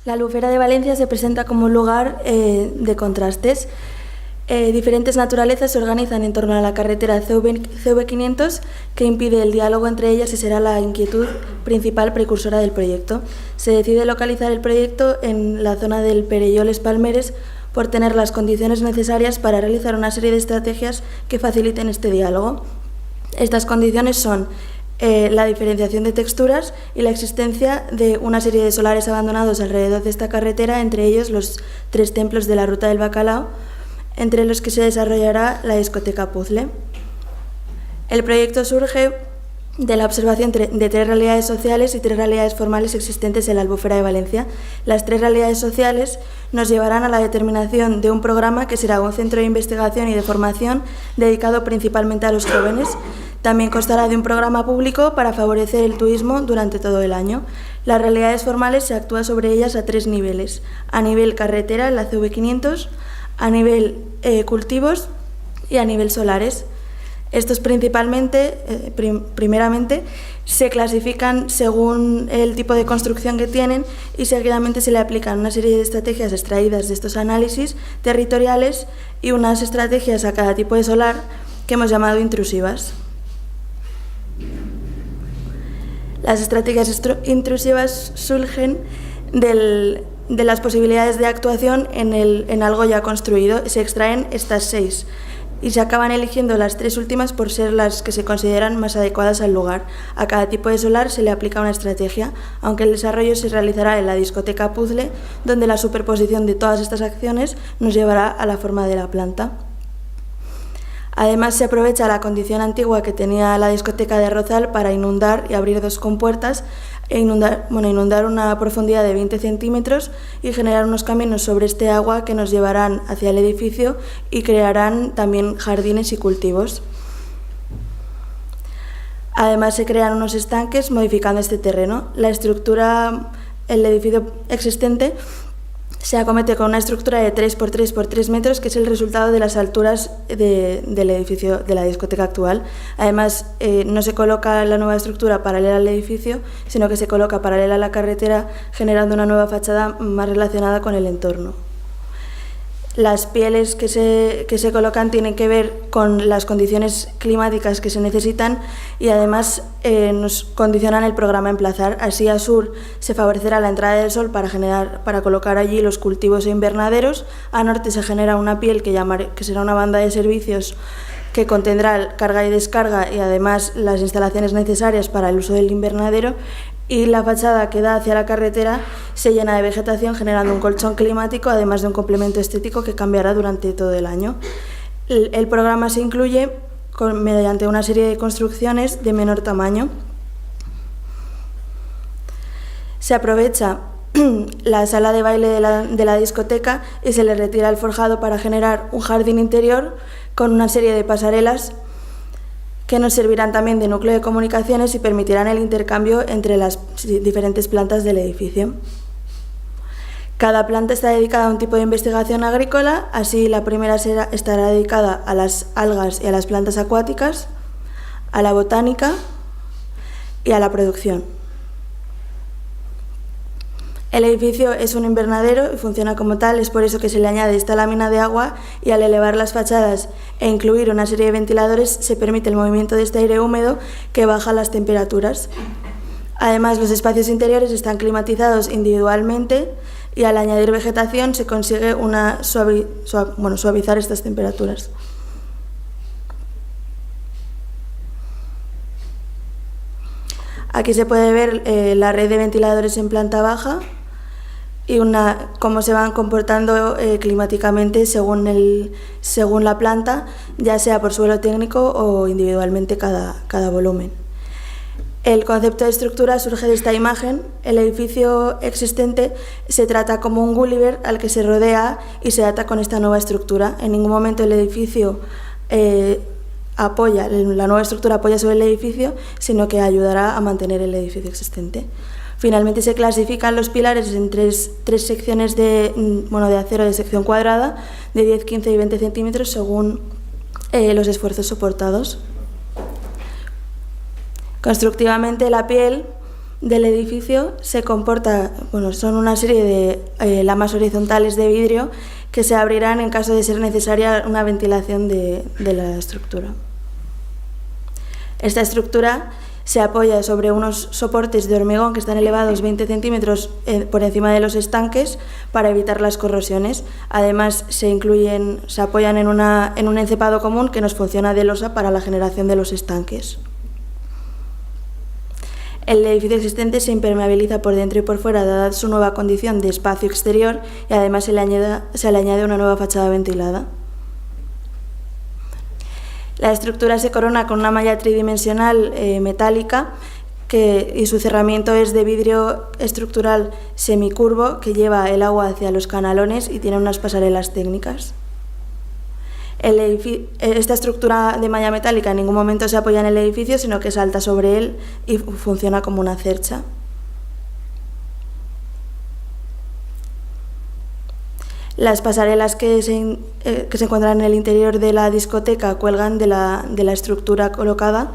La Albufera de Valencia se presenta como un lugar de contrastes. Diferentes naturalezas se organizan en torno a la carretera CV500, que impide el diálogo entre ellas y será la inquietud principal precursora del proyecto. Se decide localizar el proyecto en la zona del Perelloles Palmeres por tener las condiciones necesarias para realizar una serie de estrategias que faciliten este diálogo. Estas condiciones son la diferenciación de texturas y la existencia de una serie de solares abandonados alrededor de esta carretera, entre ellos los 3 templos de la Ruta del Bacalao, entre los que se desarrollará la discoteca Puzzle. El proyecto surge de la observación de 3 realidades sociales y 3 realidades formales existentes en la Albufera de Valencia. Las 3 realidades sociales nos llevarán a la determinación de un programa que será un centro de investigación y de formación dedicado principalmente a los jóvenes. También constará de un programa público para favorecer el turismo durante todo el año. Las realidades formales se actúa sobre ellas a 3 niveles: a nivel carretera, en la CV500, a nivel cultivos y a nivel solares. Estos primeramente se clasifican según el tipo de construcción que tienen y seguidamente se le aplican una serie de estrategias extraídas de estos análisis territoriales y unas estrategias a cada tipo de solar que hemos llamado intrusivas. Las estrategias intrusivas surgen de las posibilidades de actuación en algo ya construido. Se extraen estas 6 y se acaban eligiendo las 3 últimas por ser las que se consideran más adecuadas al lugar. A cada tipo de solar se le aplica una estrategia, aunque el desarrollo se realizará en la discoteca Puzzle, donde la superposición de todas estas acciones nos llevará a la forma de la planta. Además, se aprovecha la condición antigua que tenía la discoteca de Rozal para inundar y abrir 2 compuertas, inundar una profundidad de 20 centímetros y generar unos caminos sobre este agua que nos llevarán hacia el edificio y crearán también jardines y cultivos. Además, se crean unos estanques modificando este terreno. La estructura, el edificio existente, se acomete con una estructura de 3 por 3 por 3 metros, que es el resultado de las alturas del edificio de la discoteca actual. Además, no se coloca la nueva estructura paralela al edificio, sino que se coloca paralela a la carretera, generando una nueva fachada más relacionada con el entorno. Las pieles que se colocan tienen que ver con las condiciones climáticas que se necesitan y además nos condicionan el programa a emplazar. Así, a sur se favorecerá la entrada del sol para colocar allí los cultivos e invernaderos. A norte se genera una piel que será una banda de servicios que contendrá carga y descarga y además las instalaciones necesarias para el uso del invernadero. Y la fachada que da hacia la carretera se llena de vegetación, generando un colchón climático, además de un complemento estético que cambiará durante todo el año. El programa se incluye mediante una serie de construcciones de menor tamaño. Se aprovecha la sala de baile de la discoteca y se le retira el forjado para generar un jardín interior con una serie de pasarelas que nos servirán también de núcleo de comunicaciones y permitirán el intercambio entre las diferentes plantas del edificio. Cada planta está dedicada a un tipo de investigación agrícola. Así, la primera estará dedicada a las algas y a las plantas acuáticas, a la botánica y a la producción. El edificio es un invernadero y funciona como tal, es por eso que se le añade esta lámina de agua, y al elevar las fachadas e incluir una serie de ventiladores se permite el movimiento de este aire húmedo que baja las temperaturas. Además, los espacios interiores están climatizados individualmente y al añadir vegetación se consigue suavizar estas temperaturas. Aquí se puede ver la red de ventiladores en planta baja y cómo se van comportando climáticamente según la planta, ya sea por suelo técnico o individualmente cada volumen. El concepto de estructura surge de esta imagen. El edificio existente se trata como un Gulliver al que se rodea y se ata con esta nueva estructura. En ningún momento el edificio la nueva estructura apoya sobre el edificio, sino que ayudará a mantener el edificio existente. Finalmente, se clasifican los pilares en tres secciones de acero de sección cuadrada de 10, 15 y 20 centímetros según los esfuerzos soportados. Constructivamente, la piel del edificio se comporta, son una serie de lamas horizontales de vidrio que se abrirán en caso de ser necesaria una ventilación de la estructura. Esta estructura se apoya sobre unos soportes de hormigón que están elevados 20 centímetros por encima de los estanques para evitar las corrosiones. Además, se apoyan en un encepado común que nos funciona de losa para la generación de los estanques. El edificio existente se impermeabiliza por dentro y por fuera, dada su nueva condición de espacio exterior, y además se le añade una nueva fachada ventilada. La estructura se corona con una malla tridimensional metálica y su cerramiento es de vidrio estructural semicurvo que lleva el agua hacia los canalones y tiene unas pasarelas técnicas. Esta estructura de malla metálica en ningún momento se apoya en el edificio, sino que salta sobre él y funciona como una cercha. Las pasarelas que se encuentran en el interior de la discoteca cuelgan de la estructura colocada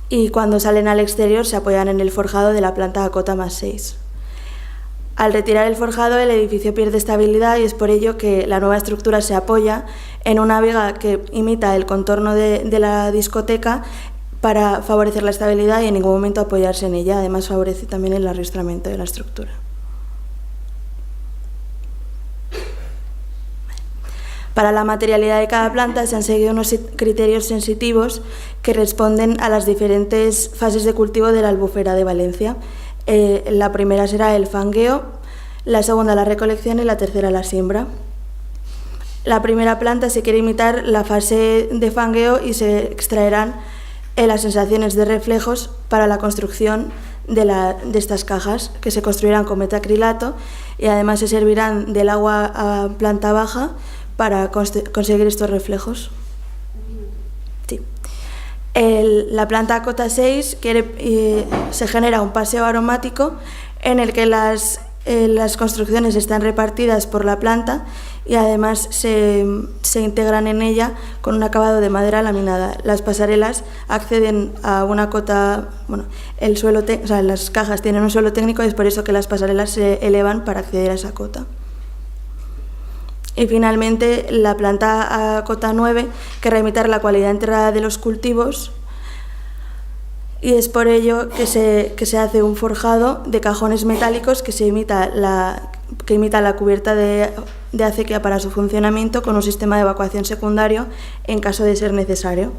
y cuando salen al exterior se apoyan en el forjado de la planta cota +6. Al retirar el forjado, el edificio pierde estabilidad y es por ello que la nueva estructura se apoya en una viga que imita el contorno de la discoteca para favorecer la estabilidad y en ningún momento apoyarse en ella. Además, favorece también el arrastramiento de la estructura. Para la materialidad de cada planta se han seguido unos criterios sensitivos que responden a las diferentes fases de cultivo de la albufera de Valencia. La primera será el fangueo, la segunda la recolección y la tercera la siembra. La primera planta se quiere imitar la fase de fangueo y se extraerán las sensaciones de reflejos para la construcción de estas cajas, que se construirán con metacrilato y además se servirán del agua a planta baja para conseguir estos reflejos. Sí. La planta cota 6 se genera un paseo aromático en el que las construcciones están repartidas por la planta y además se integran en ella con un acabado de madera laminada. Las pasarelas acceden a una cota, las cajas tienen un suelo técnico y es por eso que las pasarelas se elevan para acceder a esa cota. Y finalmente la planta a cota 9 querrá imitar la cualidad enterrada de los cultivos y es por ello que se hace un forjado de cajones metálicos que imita la cubierta de acequia para su funcionamiento con un sistema de evacuación secundario en caso de ser necesario.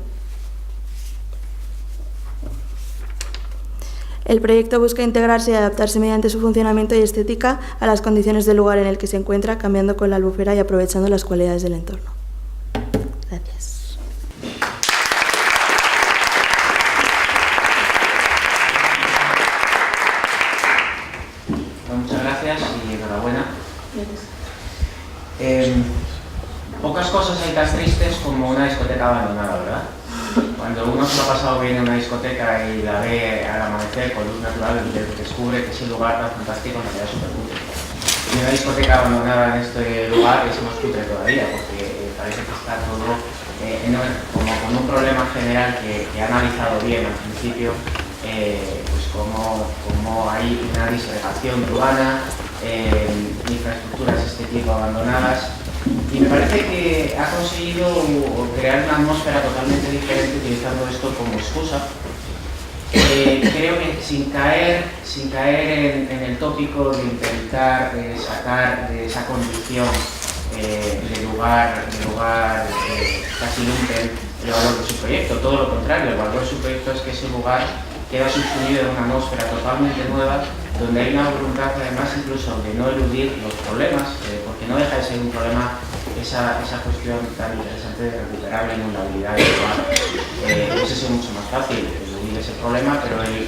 El proyecto busca integrarse y adaptarse mediante su funcionamiento y estética a las condiciones del lugar en el que se encuentra, cambiando con la albufera y aprovechando las cualidades del entorno. Gracias. Muchas gracias y enhorabuena. Pocas cosas hay tan tristes como una discoteca abandonada, ¿verdad? Cuando uno se lo ha pasado bien en una discoteca y la ve al amanecer con luz natural, descubre que ese lugar tan fantástico no queda súper cutre. Y una discoteca abandonada en este lugar es más cutre todavía, porque parece que está todo como con un problema general que ha analizado bien al principio, pues como hay una disgregación urbana, infraestructuras de este tipo abandonadas. Y me parece que ha conseguido crear una atmósfera totalmente diferente utilizando esto como excusa. Creo que sin caer en el tópico de intentar sacar de esa condición de lugar casi lumpen el valor de su proyecto. Todo lo contrario, el valor de su proyecto es que ese lugar queda subsumido en una atmósfera totalmente nueva, donde hay una voluntad además incluso de no eludir los problemas, porque no deja de ser un problema esa cuestión tan interesante de recuperar la inundabilidad del lugar. Ese es mucho más fácil, eludir ese problema, pero el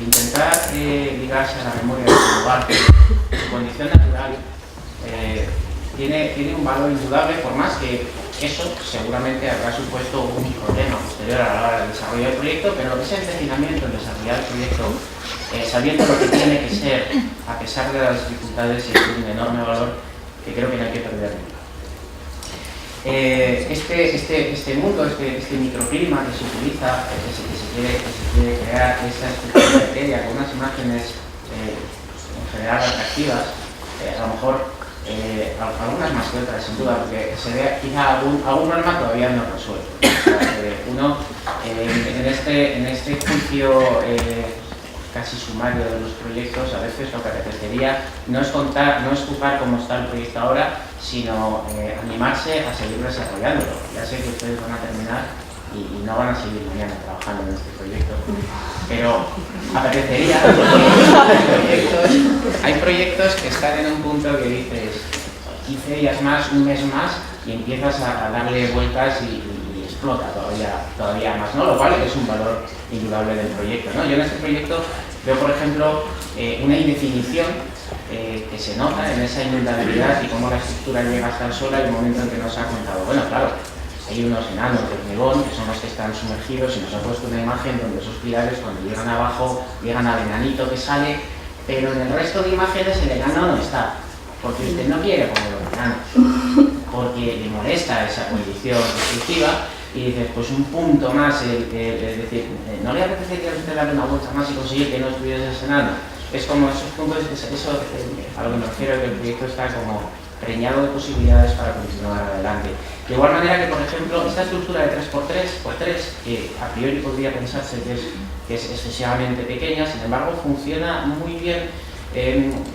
intentar ligarse a la memoria de ese lugar, su condición natural, tiene un valor indudable, por más que eso seguramente habrá supuesto un problema posterior a la hora del desarrollo del proyecto, pero lo que es el empecinamiento en desarrollar el proyecto, sabiendo lo que tiene que ser, a pesar de las dificultades, es un enorme valor que creo que no hay que perder nunca. este mundo, este microclima que se utiliza, que se quiere crear esta estructura etérea con unas imágenes en general atractivas, a lo mejor algunas más que otras, sin duda, porque se ve quizá algún problema todavía no resuelto. O sea, uno en este juicio casi sumario de los proyectos, a veces lo que apetecería no es juzgar cómo está el proyecto ahora, sino animarse a seguir desarrollándolo. Ya sé que ustedes van a terminar y no van a seguir mañana trabajando en este proyecto, pero apetecería, porque hay proyectos que están en un punto que dices 15 días más, un mes más, y empiezas a darle vueltas y explota todavía más, ¿no? Lo cual es un valor indudable del proyecto, ¿no? Yo en este proyecto veo, por ejemplo, una indefinición que se nota en esa inundabilidad y cómo la estructura llega hasta el suelo. Hay un momento en que nos ha contado, bueno, claro, hay unos enanos de hormigón que son los que están sumergidos y nos ha puesto una imagen donde esos pilares cuando llegan abajo llegan al enanito que sale, pero en el resto de imágenes el enano no está, porque usted no quiere poner un enano, porque le molesta esa condición destructiva. Y dices, pues un punto más, es decir, ¿no le apetecería a usted darle una vuelta más y conseguir que no estuviese ese enano? Es como esos puntos, eso a lo que me refiero, que el proyecto está como preñado de posibilidades para continuar adelante. De igual manera que, por ejemplo, esta estructura de 3x3, que a priori podría pensarse que es excesivamente pequeña, sin embargo funciona muy bien.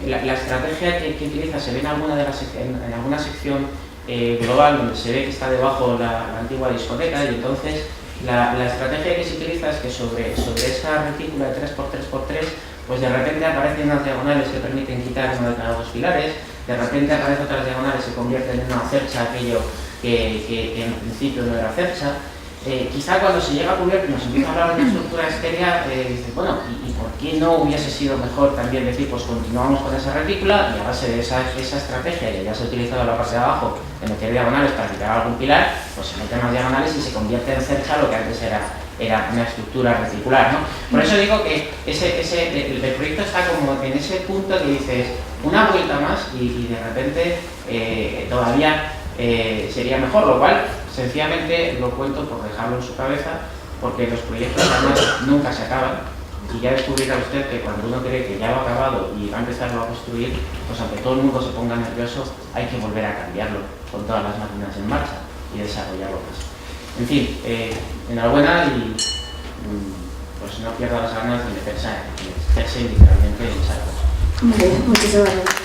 La estrategia que utiliza se ve en alguna sección global, donde se ve que está debajo la antigua discoteca, y entonces la estrategia que se utiliza es que sobre esa retícula de 3x3x3, pues de repente aparecen unas diagonales que permiten quitar uno de cada dos pilares, de repente aparecen otras diagonales que se convierten en una cercha, aquello que en principio no era cercha. Quizá cuando se llega a cubierto y nos empieza a hablar de una estructura estérea, dices, bueno, ¿y por qué no hubiese sido mejor también decir, pues continuamos con esa retícula y a base de esa estrategia que ya se ha utilizado en la parte de abajo de meter diagonales para quitar algún pilar, pues se meten más diagonales y se convierte en cercha lo que antes era una estructura reticular, ¿no? Por eso digo que el proyecto está como en ese punto que dices, una vuelta más y de repente todavía sería mejor, lo cual sencillamente lo cuento por dejarlo en su cabeza, porque los proyectos además nunca se acaban, y ya descubrirá usted que cuando uno cree que ya lo ha acabado y va a empezarlo a construir, pues aunque todo el mundo se ponga nervioso, hay que volver a cambiarlo con todas las máquinas en marcha y desarrollarlo más. En fin, enhorabuena y pues no pierda las ganas de meterse literalmente en esa cosa. Muy bien, muchísimas gracias.